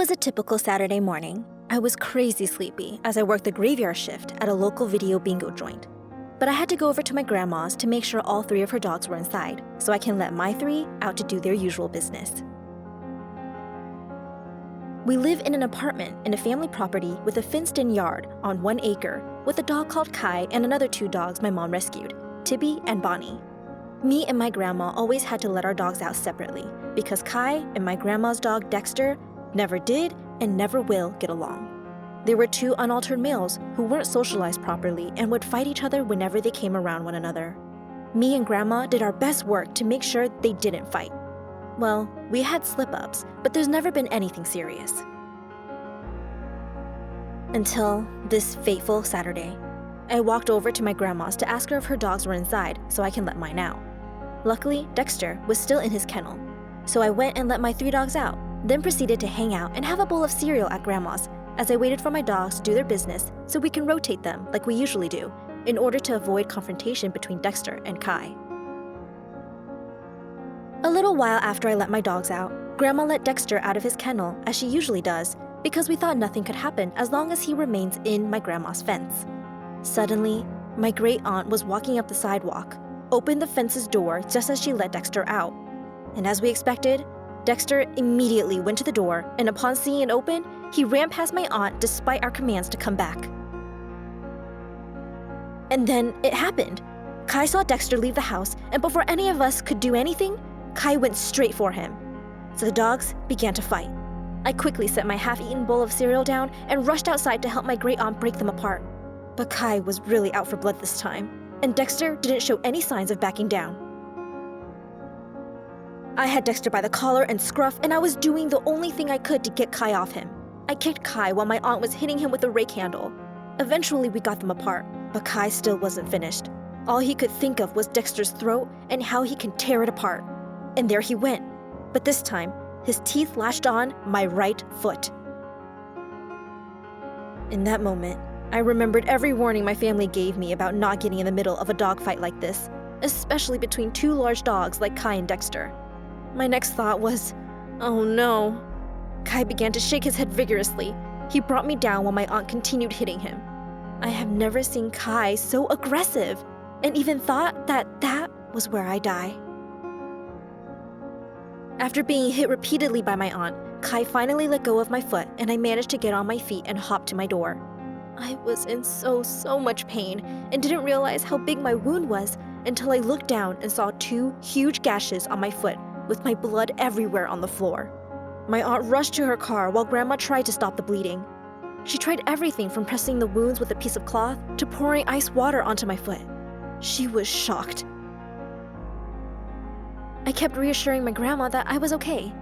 was a typical Saturday morning. I was crazy sleepy as I worked the graveyard shift at a local video bingo joint. But I had to go over to my grandma's to make sure all 3 of her dogs were inside, so I can let my 3 out to do their usual business. We live in an apartment in a family property with a fenced-in yard on 1 acre with a dog called Kai and another 2 dogs my mom rescued, Tibby and Bonnie. Me and my grandma always had to let our dogs out separately because Kai and my grandma's dog Dexter never did and never will get along. They were 2 unaltered males who weren't socialized properly and would fight each other whenever they came around one another. Me and Grandma did our best work to make sure they didn't fight. Well, we had slip-ups, but there's never been anything serious. Until this fateful Saturday. I walked over to my grandma's to ask her if her dogs were inside so I can let mine out. Luckily, Dexter was still in his kennel, so I went and let my 3 dogs out, then proceeded to hang out and have a bowl of cereal at Grandma's as I waited for my dogs to do their business so we can rotate them like we usually do in order to avoid confrontation between Dexter and Kai. A little while after I let my dogs out, Grandma let Dexter out of his kennel as she usually does because we thought nothing could happen as long as he remains in my grandma's fence. Suddenly, my great aunt was walking up the sidewalk, opened the fence's door just as she let Dexter out. And as we expected, Dexter immediately went to the door, and upon seeing it open, he ran past my aunt despite our commands to come back. And then it happened. Kai saw Dexter leave the house, and before any of us could do anything, Kai went straight for him. So the dogs began to fight. I quickly set my half-eaten bowl of cereal down and rushed outside to help my great aunt break them apart. But Kai was really out for blood this time, and Dexter didn't show any signs of backing down. I had Dexter by the collar and scruff, and I was doing the only thing I could to get Kai off him. I kicked Kai while my aunt was hitting him with a rake handle. Eventually, we got them apart, but Kai still wasn't finished. All he could think of was Dexter's throat and how he can tear it apart. And there he went, but this time, his teeth lashed on my right foot. In that moment, I remembered every warning my family gave me about not getting in the middle of a dogfight like this, especially between 2 large dogs like Kai and Dexter. My next thought was, oh no. Kai began to shake his head vigorously. He brought me down while my aunt continued hitting him. I have never seen Kai so aggressive, and even thought that was where I die. After being hit repeatedly by my aunt, Kai finally let go of my foot and I managed to get on my feet and hop to my door. I was in so much pain and didn't realize how big my wound was until I looked down and saw 2 huge gashes on my foot with my blood everywhere on the floor. My aunt rushed to her car while Grandma tried to stop the bleeding. She tried everything from pressing the wounds with a piece of cloth to pouring ice water onto my foot. She was shocked. I kept reassuring my grandma that I was okay.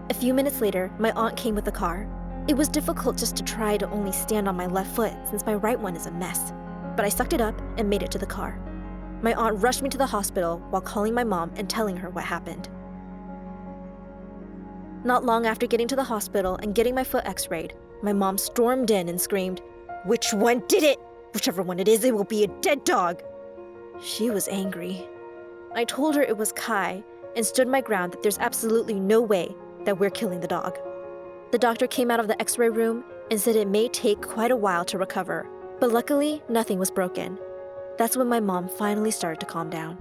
A few minutes later, my aunt came with the car. It was difficult just to try to only stand on my left foot since my right one is a mess, but I sucked it up and made it to the car. My aunt rushed me to the hospital while calling my mom and telling her what happened. Not long after getting to the hospital and getting my foot x-rayed, my mom stormed in and screamed, "Which one did it? Whichever one it is, it will be a dead dog." She was angry. I told her it was Kai and stood my ground that there's absolutely no way that we're killing the dog. The doctor came out of the x-ray room and said it may take quite a while to recover, but luckily nothing was broken. That's when my mom finally started to calm down.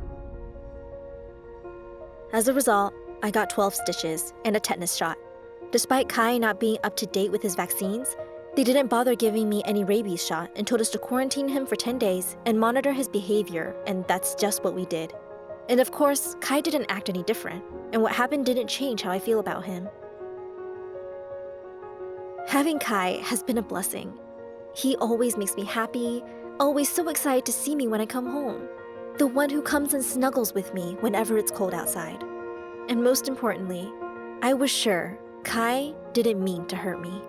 As a result, I got 12 stitches and a tetanus shot. Despite Kai not being up to date with his vaccines, they didn't bother giving me any rabies shot and told us to quarantine him for 10 days and monitor his behavior, and that's just what we did. And of course, Kai didn't act any different, and what happened didn't change how I feel about him. Having Kai has been a blessing. He always makes me happy, always so excited to see me when I come home. The one who comes and snuggles with me whenever it's cold outside. And most importantly, I was sure Kai didn't mean to hurt me.